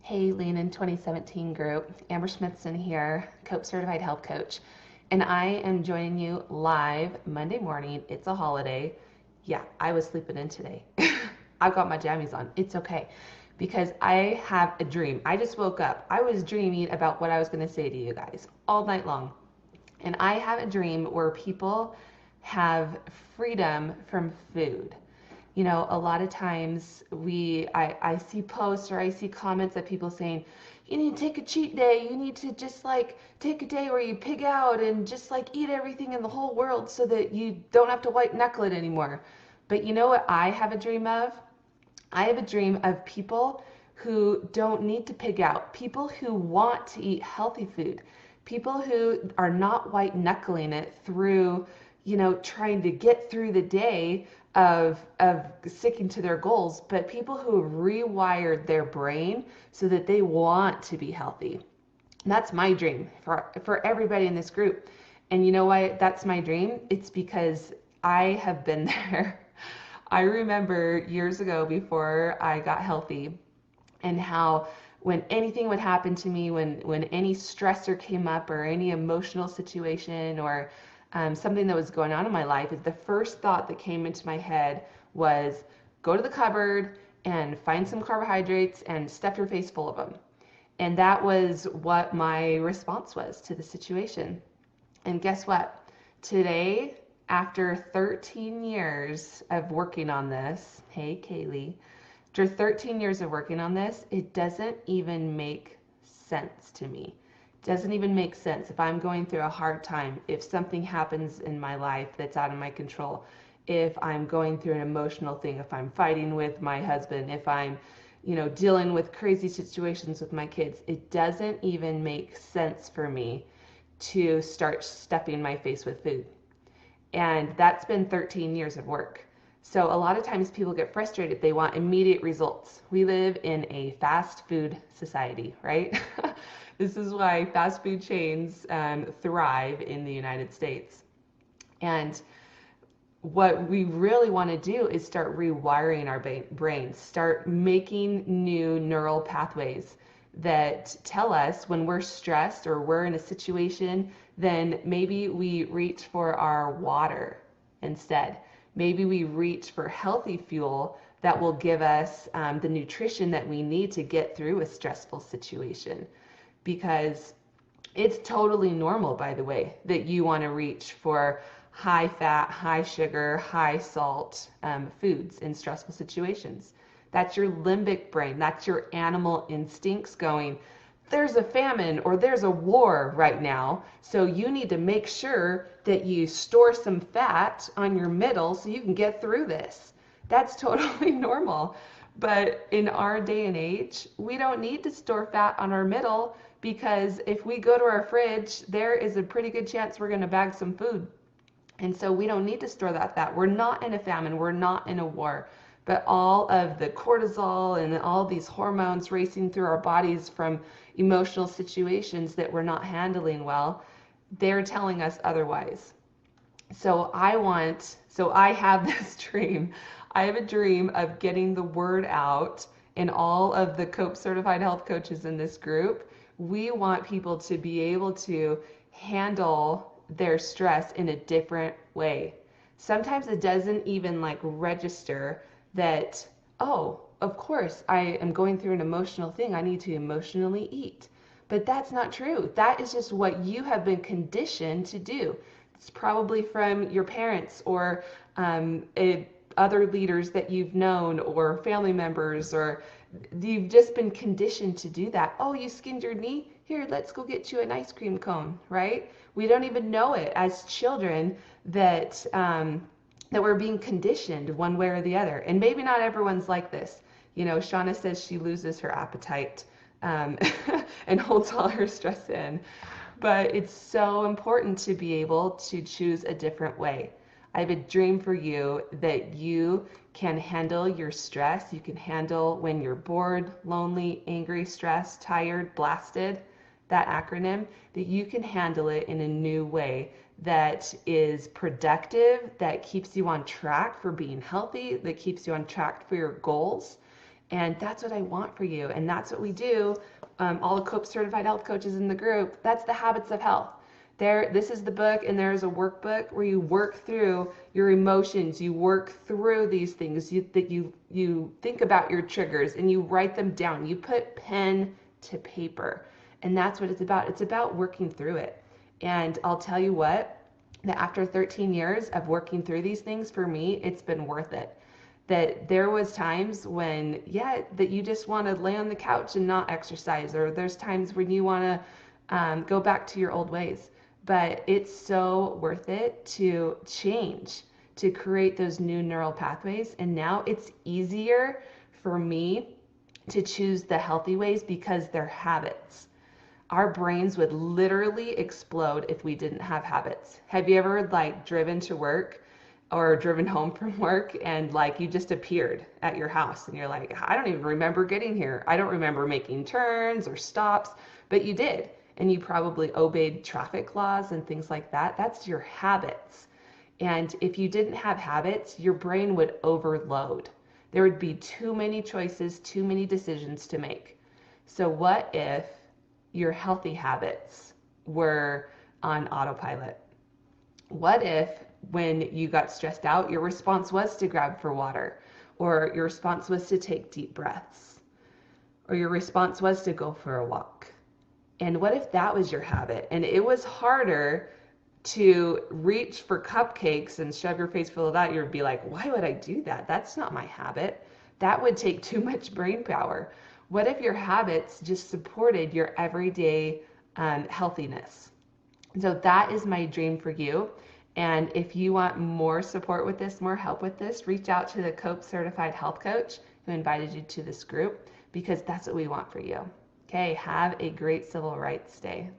Hey, Lean in 2017 group. Amber Smithson here, COPE Certified Health Coach. And I am joining you live Monday morning. It's a holiday. Yeah, I was sleeping in today. I've got my jammies on. It's okay because I have a dream. I just woke up. I was dreaming about what I was going to say to you guys all night long. And I have a dream where people have freedom from food. You know, a lot of times I see posts or I see comments of people saying, you need to take a cheat day. You need to just like take a day where you pig out and just like eat everything in the whole world so that you don't have to white knuckle it anymore. But you know what I have a dream of? I have a dream of people who don't need to pig out, people who want to eat healthy food, people who are not white knuckling it through, trying to get through the day of sticking to their goals, but people who have rewired their brain so that they want to be healthy. And that's my dream for everybody in this group. And you know why that's my dream? It's because I have been there. I remember years ago before I got healthy and how when anything would happen to me, when any stressor came up or any emotional situation or something that was going on in my life, the first thought that came into my head was go to the cupboard and find some carbohydrates and stuff your face full of them. And that was what my response was to the situation. And guess what? Today, after 13 years of working on this, hey, Kaylee, after 13 years of working on this, it doesn't even make sense to me. It doesn't even make sense if I'm going through a hard time, if something happens in my life that's out of my control, if I'm going through an emotional thing, if I'm fighting with my husband, if I'm dealing with crazy situations with my kids, it doesn't even make sense for me to start stuffing my face with food. And that's been 13 years of work. So a lot of times people get frustrated. They want immediate results. We live in a fast food society, right? This is why fast food chains thrive in the United States. And what we really want to do is start rewiring our brains, start making new neural pathways that tell us when we're stressed or we're in a situation, then maybe we reach for our water instead. Maybe we reach for healthy fuel that will give us the nutrition that we need to get through a stressful situation. Because it's totally normal, by the way, that you want to reach for high fat, high sugar, high salt foods in stressful situations. That's your limbic brain. That's your animal instincts going, there's a famine or there's a war right now. So you need to make sure that you store some fat on your middle so you can get through this. That's totally normal. But in our day and age, we don't need to store fat on our middle because if we go to our fridge, there is a pretty good chance we're going to bag some food. And so we don't need to store that fat. We're not in a famine. We're not in a war. But all of the cortisol and all these hormones racing through our bodies from emotional situations that we're not handling well, they're telling us otherwise. So I have this dream. I have a dream of getting the word out, and all of the COPE certified health coaches in this group, we want people to be able to handle their stress in a different way. Sometimes it doesn't even like register that, oh, of course, I am going through an emotional thing. I need to emotionally eat. But that's not true. That is just what you have been conditioned to do. It's probably from your parents or other leaders that you've known or family members, or you've just been conditioned to do that. Oh, you skinned your knee? Here, let's go get you an ice cream cone, right? We don't even know it as children that that we're being conditioned one way or the other. And maybe not everyone's like this. Shauna says she loses her appetite and holds all her stress in. But it's so important to be able to choose a different way. I have a dream for you that you can handle your stress. You can handle when you're bored, lonely, angry, stressed, tired, blasted, that acronym, that you can handle it in a new way that is productive, that keeps you on track for being healthy, that keeps you on track for your goals. And that's what I want for you. And that's what we do. All the COPE certified health coaches in the group, that's the habits of health. This is the book, and there's a workbook where you work through your emotions. You work through these things. You think about your triggers and you write them down. You put pen to paper. And that's what it's about. It's about working through it. And I'll tell you what, that after 13 years of working through these things, for me, it's been worth it. That there was times when, yeah, that you just want to lay on the couch and not exercise, or there's times when you want to go back to your old ways. But it's so worth it to change, to create those new neural pathways. And now it's easier for me to choose the healthy ways because they're habits. Our brains would literally explode if we didn't have habits. Have you ever like driven to work or driven home from work and like you just appeared at your house and you're like, I don't even remember getting here. I don't remember making turns or stops, but you did. And you probably obeyed traffic laws and things like that. That's your habits. And if you didn't have habits, your brain would overload. There would be too many choices, too many decisions to make. So what if your healthy habits were on autopilot? What if when you got stressed out, your response was to grab for water, or your response was to take deep breaths, or your response was to go for a walk? And what if that was your habit and it was harder to reach for cupcakes and shove your face full of that? You'd be like, why would I do that? That's not my habit. That would take too much brain power. What if your habits just supported your everyday healthiness? So that is my dream for you. And if you want more support with this, more help with this, reach out to the COPE certified health coach who invited you to this group, because that's what we want for you. Okay, have a great Civil Rights Day.